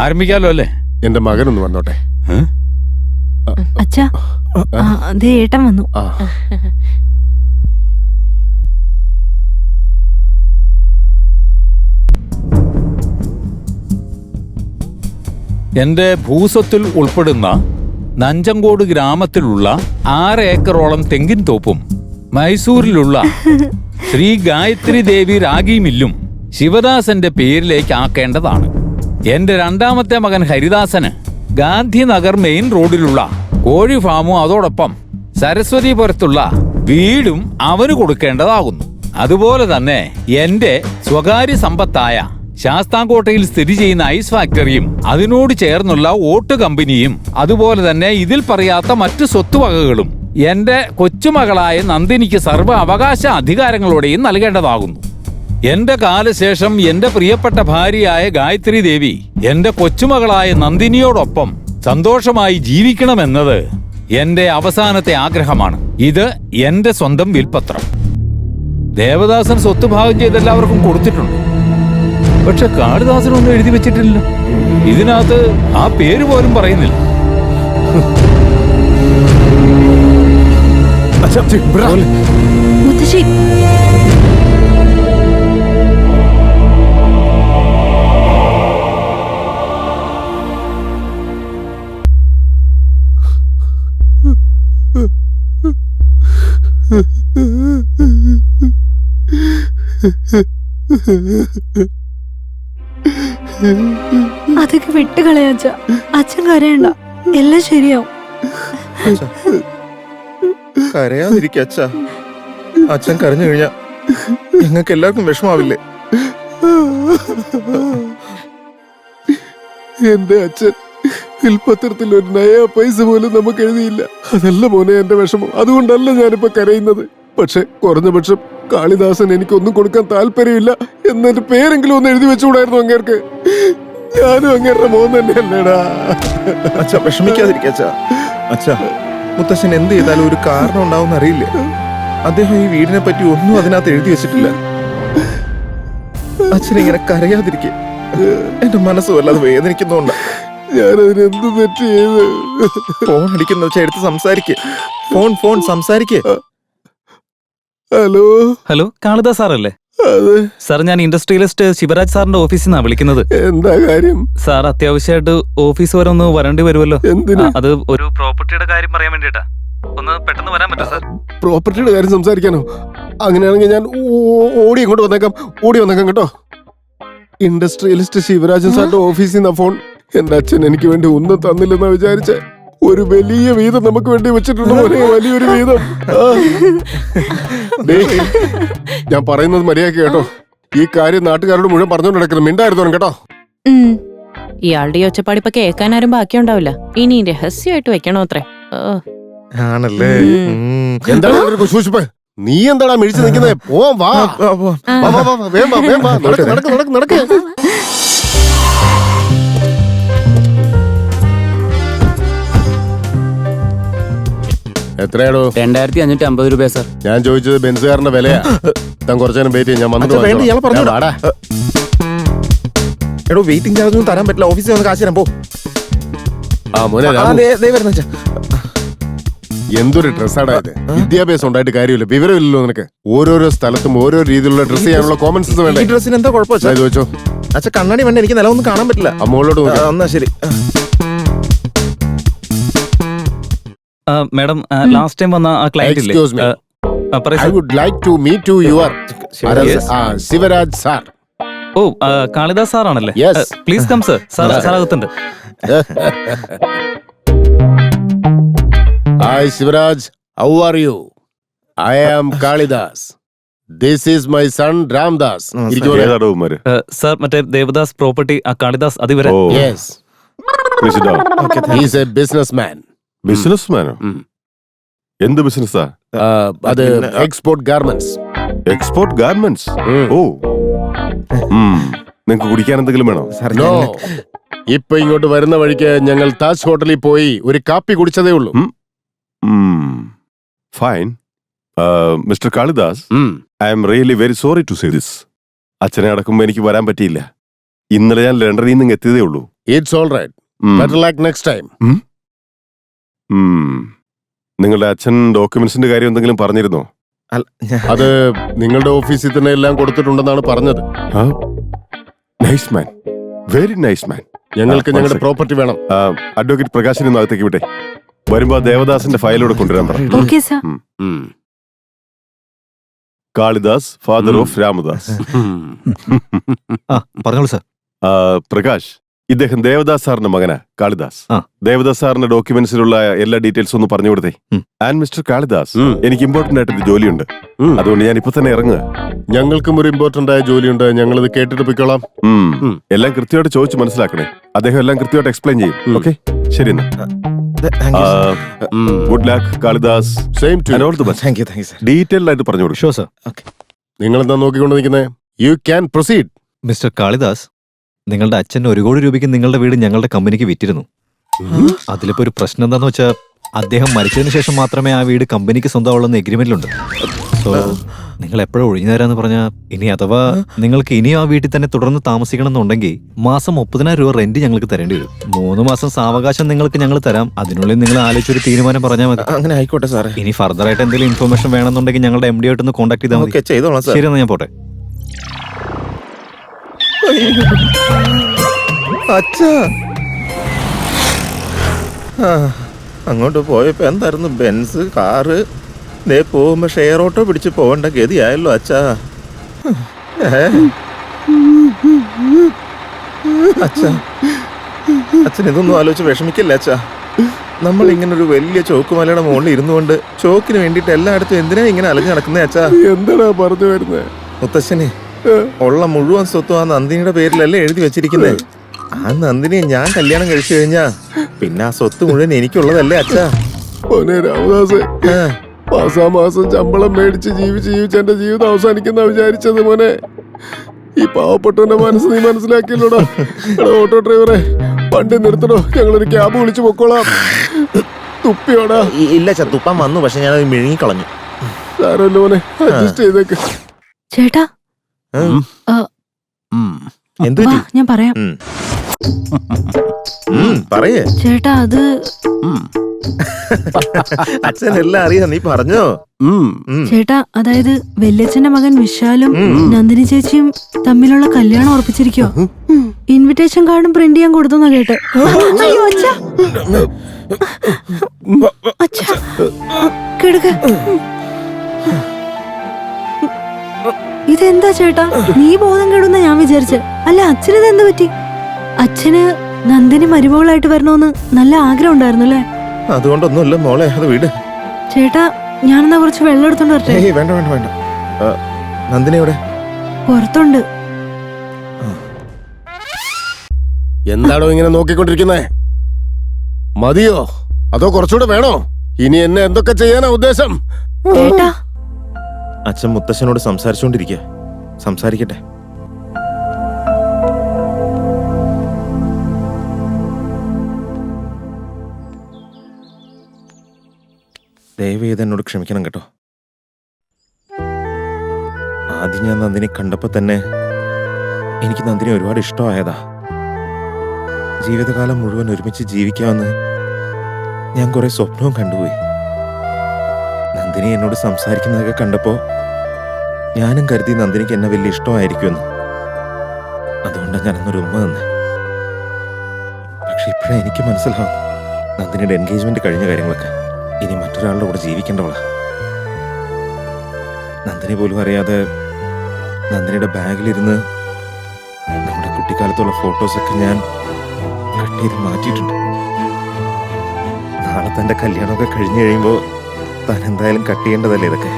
ആരംഭിക്കാലോ അല്ലേ? എന്റെ മകനൊന്ന് വന്നോട്ടെ. അച്ഛാ, ദേ ഏട്ടൻ വന്നു. എന്റെ ഭൂസ്വത്തിൽ ഉൾപ്പെടുന്ന നഞ്ചങ്കോട് ഗ്രാമത്തിലുള്ള 6 ഏക്കറോളം തെങ്ങിൻ തോപ്പും മൈസൂരിലുള്ള ശ്രീ ഗായത്രി ദേവി രാഗി മില്ലും ശിവദാസന്റെ പേരിലേക്ക് ആക്കേണ്ടതാണ്. എന്റെ രണ്ടാമത്തെ മകൻ ഹരിദാസന് ഗാന്ധിനഗർ മെയിൻ റോഡിലുള്ള കോഴി ഫാമും അതോടൊപ്പം സരസ്വതിപുരത്തുള്ള വീടും അവന് കൊടുക്കേണ്ടതാകുന്നു. അതുപോലെ തന്നെ എന്റെ സ്വകാര്യ സമ്പത്തായ ശാസ്താംകോട്ടയിൽ സ്ഥിതി ചെയ്യുന്ന ഐസ് ഫാക്ടറിയും അതിനോട് ചേർന്നുള്ള ഓട്ട് കമ്പനിയും അതുപോലെ തന്നെ ഇതിൽ പറയാത്ത മറ്റു സ്വത്തുവകകളും എന്റെ കൊച്ചുമകളായ നന്ദിനിക്ക് സർവ്വ അവകാശ അധികാരങ്ങളോടെയും നൽകേണ്ടതാകുന്നു. എന്റെ കാലശേഷം എന്റെ പ്രിയപ്പെട്ട ഭാര്യയായ ഗായത്രി ദേവി എന്റെ കൊച്ചുമകളായ നന്ദിനിയോടൊപ്പം സന്തോഷമായി ജീവിക്കണമെന്നത് എന്റെ അവസാനത്തെ ആഗ്രഹമാണ്. ഇത് എന്റെ സ്വന്തം വിൽപത്രം. ദേവദാസൻ സ്വത്ത് ഭാഗം ചെയ്ത് എല്ലാവർക്കും കൊടുത്തിട്ടുണ്ട്. പക്ഷെ കാളിദാസനൊന്നും എഴുതി വെച്ചിട്ടില്ല. ഇതിനകത്ത് ആ പേര് പോലും പറയുന്നില്ല. മുത്തശ്ശി, അതൊക്കെ വിട്ടുകളയാച്ച. അച്ഛൻ കരയണ്ട, എല്ലാം ശരിയാവും. കരയാതിരിക്ക അച്ഛ. അച്ഛൻ കരഞ്ഞു കഴിഞ്ഞാ നിങ്ങൾക്ക് എല്ലാവർക്കും വിഷമാവില്ലേ? എന്റെ അച്ഛൻ വിൽപത്രത്തിൽ ഒരു നയാ പൈസ പോലും നമുക്ക് എഴുതിയില്ല. അതല്ല മോനെ എന്റെ വിഷമം. അതുകൊണ്ടല്ല ഞാനിപ്പോ കരയുന്നത്. പക്ഷെ കുറഞ്ഞ പക്ഷം കാളിദാസൻ എനിക്കൊന്നും കൊടുക്കാൻ താല്പര്യമില്ല എന്നെ പേരെങ്കിലും ഒന്ന് എഴുതി വെച്ചുകൂടായിരുന്നു അങ്ങേർക്ക്. ഞാനും അങ്ങേരുടെ മോൻ തന്നെയല്ലേടാ. അച്ഛ വിഷമിക്കാതിരിക്ക അച്ഛ. അച്ഛ, മുത്തശ്ശൻ എന്ത് ചെയ്താലും ഒരു കാരണം ഉണ്ടാവും അറിയില്ലേ? അദ്ദേഹം ഈ വീടിനെ പറ്റി ഒന്നും അതിനകത്ത് എഴുതി വെച്ചിട്ടില്ല. അച്ഛനിങ്ങനെ കരയാതിരിക്കെ. എന്റെ മനസ്സ് വല്ലാതെ വേദനിക്കുന്നോണ്ടാ. ഞാനതിനെന്ത് തെറ്റ് ചെയ്ത്? ഫോൺ അടിക്കുന്ന വെച്ചാൽ എടുത്ത് സംസാരിക്കേ. ഫോൺ സംസാരിക്കേ. ഹലോ ഹലോ, കാളിദാസ് സാറല്ലേ? അതെ സാർ, ഞാൻ ഇൻഡസ്ട്രിയലിസ്റ്റ് ശിവരാജ് സാറിന്റെ ഓഫീസിൽ നിന്നാണ് വിളിക്കുന്നത്. എന്താ കാര്യം? സാർ അത്യാവശ്യമായിട്ട് ഓഫീസ് വരെ ഒന്ന് വരേണ്ടി വരുമല്ലോ. എന്തിനാ? അത് ഒരു പ്രോപ്പർട്ടിയുടെ കാര്യം പറയാൻ വേണ്ടിട്ടാ. ഒന്ന് പെട്ടെന്ന് വരാൻ പറ്റുമോ സാർ? പ്രോപ്പർട്ടിയുടെ കാര്യം സംസാരിക്കാനോ? അങ്ങനെയാണെങ്കിൽ ഞാൻ ഓടി ഇങ്ങോട്ട് വന്നേക്കാം കേട്ടോ. ഇൻഡസ്ട്രിയലിസ്റ്റ് ശിവരാജൻ സാറിന്റെ ഓഫീസിൽ നിന്നാ ഫോൺ. എന്റെ അച്ഛൻ എനിക്ക് വേണ്ടി ഒന്നും തന്നില്ലെന്നാ വിചാരിച്ചേ. ഒരു വലിയ വീതം നമുക്ക് വേണ്ടി വെച്ചിട്ടുണ്ട് മോനെ, വലിയൊരു വീതം. ഞാൻ പറയുന്നത് മര്യാദ കേട്ടോ. ഈ കാര്യം നാട്ടുകാരോട് മുഴുവൻ പറഞ്ഞോണ്ട് നടക്കണം. മിണ്ടായിരുന്നു കേട്ടോ. ഇയാളുടെ ഈ ഒച്ചപ്പാട് ഇപ്പൊ കേൾക്കാനാരും ബാക്കിയുണ്ടാവില്ല. ഇനി രഹസ്യമായിട്ട് വെക്കണോ അത്രേ. ആണല്ലേ? എന്താണ് സൂക്ഷിപ്പ്? നീ എന്താടാ മിഴിച്ചു നിൽക്കുന്നത്? പോവാം, വാ. വേഗം വാ. നടക്ക്. എത്രയാടോ? 2550 രൂപ സാർ. ഞാൻ ചോദിച്ചത് ബെൻസുകാരന്റെ വിലയാ. താൻ കുറച്ചു നേരം വെയിറ്റ് ചെയ്യാം. ഞാൻ വന്നിട്ട് എടോ, വെയിറ്റിംഗ് ചാർജ് ഒന്നും തരാൻ പറ്റില്ല. ഓഫീസിൽ വന്ന് കാശ് തരാൻ പോ. എന്തൊരു ഡ്രസ്സാടാ ഇത്? വിദ്യാഭ്യാസം ഉണ്ടായിട്ട് കാര്യമില്ല, വിവരമില്ലല്ലോ നിനക്ക്. ഓരോരോ സ്ഥലത്തും ഓരോ രീതിയിലുള്ള ഡ്രസ് ചെയ്യാനുള്ള കോമൺ സെൻസ് വേണ്ട. ഈ ഡ്രസ്സിന് എന്താ കുഴപ്പം? ചോദിച്ചോ. അച്ഛ, കണ്ണാടി വേണ്ട, എനിക്ക് നിലവൊന്നും കാണാൻ പറ്റില്ല. അമ്മോളോട് എന്നാ ശരി. മാഡം, ലാസ്റ്റ് ടൈം വന്ന ആ ക്ലയന്റ് ഇല്ലേ? Excuse me. I would like to meet your Shivraj sir. ഓ, കാളിദാസ് സാറാണല്ലേ? Yes. Please come sir. Sir അകത്തുണ്ട്. Hi Shivraj, how are you? I am Kalidas. This is my son Ramdas. Sir, മറ്റേ Devdas property ആ Kalidas അതിവരെ. Yes. He is a businessman. ബിസിനസ്മാനോ? എന്ത് ബിസിനസ്സാ? അത് export garments. Export garments? ഓ, നിങ്ങക്ക് കുടിക്കാൻ എന്തെങ്കിലും വേണോ? No. ഇപ്പൊ ഇങ്ങോട്ട് വരുന്ന വഴിക്ക് ഞങ്ങൾ താജ് ഹോട്ടലിൽ പോയി ഒരു കാപ്പി കുടിച്ചതേ ഉള്ളൂ. Fine. Mister Kalidas, I am really very sorry to say this. അച്ഛനെ അടക്കുമ്പോ എനിക്ക് വരാൻ പറ്റിയില്ല. ഇന്നലെ ഞാൻ ലണ്ടനിൽ നിന്ന് എത്തിയതേ ഉള്ളൂ. It's all right. ഉം. Better luck next time. ഉം. നിങ്ങളുടെ അച്ഛൻ ഡോക്യുമെന്റ്സിന്റെ കാര്യം എന്തെങ്കിലും പറഞ്ഞിരുന്നോ? അത് നിങ്ങളുടെ ഓഫീസിൽ തന്നെ എല്ലാം കൊടുത്തിട്ടുണ്ടെന്നാണ് പറഞ്ഞത്. നൈസ് മാൻ, വെരി നൈസ് മാൻ. ഞങ്ങൾക്ക് ഞങ്ങളുടെ പ്രോപ്പർട്ടി വേണം. അഡ്വക്കേറ്റ് പ്രകാശിനെ ഒന്ന് അകത്തേക്ക് വിട്ടെ. വരുമ്പോ ദേവദാസിന്റെ ഫയലോടെ കൊണ്ടുവരാൻ പറ. Okay sir. Kalidas, father of Ramdas. പറഞ്ഞോളൂ സാർ. പ്രകാശ്, ഇദ്ദേഹം ദേവദാസ് സാറിന്റെ മകനാ, കാളിദാസ്. ആ. ദേവദാസ് സാറിന്റെ ഡോക്യുമെന്റ്സിലുള്ള എല്ലാ ഡീറ്റെയിൽസും ഒന്ന് പറഞ്ഞു കൊടുത്തേ. ആൻഡ് മിസ്റ്റർ കാളിദാസ്, എനിക്ക് ഇമ്പോർട്ടന്റ് ആയിട്ട് ഒരു ജോലിയുണ്ട്. അതുകൊണ്ട് ഞാൻ ഇപ്പൊ തന്നെ ഇറങ്ങുക. ഞങ്ങൾക്കും ഒരു ഇമ്പോർട്ടന്റ് ആയ ജോലിയുണ്ട്. ഞങ്ങളിത് കേട്ടിട്ട് പോയിക്കോളാം. എല്ലാം കൃത്യമായിട്ട് ചോദിച്ച് മനസ്സിലാക്കണേ. അദ്ദേഹം എല്ലാം കൃത്യമായിട്ട് എക്സ്പ്ലെയിൻ ചെയ്യും. ഓക്കെ, ശരി എന്നാ. Good luck Kalidas. Same to And all the best. Thank you sir. Detailed ആയിട്ട് പറഞ്ഞു കൊടുക്കും. Show sir. നിങ്ങൾ എന്താ നോക്കിക്കൊണ്ട് നിൽക്കുന്നത്? You can proceed. Mister Kalidas, നിങ്ങളുടെ അച്ഛൻ 1 കോടി രൂപയ്ക്ക് നിങ്ങളുടെ വീട് ഞങ്ങളുടെ കമ്പനിക്ക് വിറ്റിരുന്നു. അതിലിപ്പോ ഒരു പ്രശ്നം എന്താന്ന് വെച്ചാൽ അദ്ദേഹം മരിച്ചതിന് ശേഷം മാത്രമേ ആ വീട് കമ്പനിക്ക് സ്വന്തമാവുള്ളെന്ന് എഗ്രിമെന്റിലുണ്ട്. സോ നിങ്ങൾ എപ്പോഴും ഒഴിഞ്ഞു തരാന്ന് പറഞ്ഞാൽ ഇനി അഥവാ നിങ്ങൾക്ക് ഇനിയും ആ വീട്ടിൽ തന്നെ തുടർന്ന് താമസിക്കണം എന്നുണ്ടെങ്കിൽ മാസം 30,000 രൂപ റെന്റ് ഞങ്ങൾക്ക് തരേണ്ടി വരും. 3 മാസം സാവകാശം നിങ്ങൾക്ക് ഞങ്ങൾ തരാം. അതിനുള്ളിൽ നിങ്ങൾ ആലോചിച്ചൊരു തീരുമാനം പറഞ്ഞാൽ മതി. അങ്ങനെ ആയിക്കോട്ടെ സാറേ. ഇനി ഫർദർ ആയിട്ട് എന്തെങ്കിലും ഇൻഫർമേഷൻ വേണമെന്നുണ്ടെങ്കിൽ ഞങ്ങളുടെ MD ആയിട്ടൊന്ന് കോൺടാക്ട് ചെയ്താൽ മതി. ഓക്കെ, ചെയ്തോളാം സാർ. ശരി എന്നാ ഞാൻ പോട്ടെ. അച്ഛാ, അങ്ങോട്ട് പോയപ്പോ എന്തായിരുന്നു ബെൻസ് കാറ്, ദേ പോകുമ്പോ ഷെയർ ഓട്ടോ പിടിച്ച് പോകേണ്ട ഗതിയായല്ലോ അച്ഛാ. അച്ഛാ, അച്ഛൻ ഇതൊന്നും ആലോചിച്ച് വിഷമിക്കില്ല അച്ഛാ. നമ്മൾ ഇങ്ങനെ ഒരു വലിയ ചോക്കുമലയുടെ മുകളിൽ ഇരുന്നുകൊണ്ട് ചോക്കിന് വേണ്ടിയിട്ട് എല്ലായിടത്തും എന്തിനാ ഇങ്ങനെ അലഞ്ഞു നടക്കുന്നേ അച്ഛാ? എന്താടാ പറഞ്ഞു വരുന്നത്? മുത്തശ്ശനെ, ഉള്ള മുഴുവൻ സ്വത്തും ആ നന്ദിനിയുടെ പേരിലല്ലേ എഴുതി വെച്ചിരിക്കുന്നത്. ആ നന്ദിനിയെ ഞാൻ കല്യാണം കഴിച്ചു കഴിഞ്ഞാ പിന്നെ ആ സ്വത്ത് മുഴുവൻ എനിക്കുള്ളതല്ലേ അച്ഛാ? മോനെ രാമദാസ്, മാസാമാസം ശമ്പളം മേടിച്ച് ജീവിച്ച് എന്റെ ജീവിതം അവസാനിക്കുന്ന വിചാരിച്ചത് മോനെ. ഈ പാവപ്പെട്ടവന്റെ മനസ്സ് നീ മനസ്സിലാക്കിയല്ലോടാ. ഓട്ടോ ഡ്രൈവറെ, വണ്ടി നിർത്തണോ? ഞങ്ങളൊരു ക്യാബ് വിളിച്ചു പൊക്കോളാം. തുപ്പിയോടാ? ഇല്ല അച്ഛാ, തുപ്പാൻ വന്നു, പക്ഷെ ഞാൻ മിഴുങ്ങിക്കളഞ്ഞു. സാരമല്ല മോനെ, അഡ്ജസ്റ്റ് ചെയ്തേക്ക്. ചേട്ടാ എന്തു വാ, ഞാൻ പറയാം. പറയേ ചേട്ടാ, അത് അച്ഛൻ എല്ലാം അറിയാം, നീ പറഞ്ഞോ. ചേട്ടാ, അതായത് വല്യച്ഛന്റെ മകൻ വിശാലും നന്ദിനി ചേച്ചിയും തമ്മിലുള്ള കല്യാണം ഉറപ്പിച്ചിരിക്കോ. ഇൻവിറ്റേഷൻ കാർഡും പ്രിന്റ് ചെയ്യാൻ കൊടുത്തെന്നാ കേട്ടെ. അയ്യോ അച്ഛാ, അച്ഛാ കിടക്ക. ഇതെന്താ ചേട്ടാ, നീ ബോധം കെടുന്ന ഞാൻ വിചാരിച്ച. അല്ല, അച്ഛനിത് എന്ത് പറ്റി? അച്ഛന് നന്ദിനി മരുമകളായിട്ട് വരണമെന്ന് നല്ല ആഗ്രഹം ഉണ്ടായിരുന്നു അല്ലേ? അതുകൊണ്ടൊന്നുമില്ല മോളെ, അത് വീട്. ചേട്ടാ, ഞാനെന്നാ കുറച്ച് വെള്ളം എടുത്തോണ്ട് വരട്ടെ? വേണ്ട വേണ്ട വേണ്ട. നന്ദിനി എവിടെ? പുറത്തുണ്ട്. എന്താണോ ഇങ്ങനെ നോക്കിക്കൊണ്ടിരിക്കുന്നേ? മതിയോ അതോ കുറച്ചുകൂടെ വേണോ? ഇനി എന്നെ എന്തൊക്കെ ചെയ്യാനാ ഉദ്ദേശം? ചേട്ടാ, അച്ഛൻ മുത്തശ്ശനോട് സംസാരിച്ചോണ്ടിരിക്കുക. സംസാരിക്കട്ടെ. ദയവേത് എന്നോട് ക്ഷമിക്കണം കേട്ടോ. ആദ്യം ഞാൻ നന്ദിനെ കണ്ടപ്പോ തന്നെ എനിക്ക് നന്ദിനെ ഒരുപാട് ഇഷ്ടമായതാ. ജീവിതകാലം മുഴുവൻ ഒരുമിച്ച് ജീവിക്കാമെന്ന് ഞാൻ കുറെ സ്വപ്നവും കണ്ടുപോയി. നന്ദിനി എന്നോട് സംസാരിക്കുന്നതൊക്കെ കണ്ടപ്പോ ഞാനും കരുതി നന്ദിനിക്ക് എന്നെ വലിയ ഇഷ്ടമായിരിക്കുമെന്ന്. അതുകൊണ്ടാണ് ഞാനന്നൊരു ഉമ്മ തന്നെ. പക്ഷെ ഇപ്പോഴാണ് എനിക്ക് മനസ്സിലാവുന്നു നന്ദിനിയുടെ എൻഗേജ്മെന്റ് കഴിഞ്ഞ കാര്യങ്ങളൊക്കെ. ഇനി മറ്റൊരാളുടെ കൂടെ ജീവിക്കേണ്ടവളാ. നന്ദിനി പോലും അറിയാതെ നന്ദിനിയുടെ ബാഗിലിരുന്ന് നമ്മുടെ കുട്ടിക്കാലത്തുള്ള ഫോട്ടോസൊക്കെ ഞാൻ കട്ട് ചെയ്ത് മാറ്റിയിട്ടുണ്ട്. നാളെ തൻ്റെ കല്യാണമൊക്കെ കഴിഞ്ഞു കഴിയുമ്പോൾ താൻ എന്തായാലും കട്ട് ചെയ്യേണ്ടതല്ലേ ഇതൊക്കെ.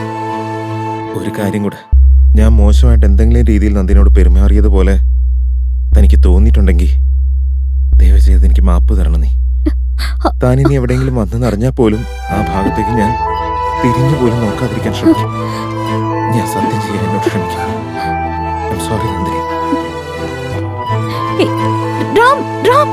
ഒരു കാര്യം കൂടെ, ഞാൻ മോശമായിട്ട് എന്തെങ്കിലും രീതിയിൽ നന്ദിനോട് പെരുമാറിയതുപോലെ തനിക്ക് തോന്നിയിട്ടുണ്ടെങ്കിൽ ദയവ് ചെയ്ത് എനിക്ക് മാപ്പ് തരണം. നീ താൻ ഇനി എവിടെയെങ്കിലും വന്നെന്നറിഞ്ഞാൽ പോലും ആ ഭാഗത്തേക്ക് ഞാൻ തിരിഞ്ഞു പോലും നോക്കാതിരിക്കാൻ ശ്രമിക്കും. ഞാൻ സത്യം ചെയ്യാൻ എന്നോട് ശ്രമിക്കും. I am sorry Nandini. Ram, Ram.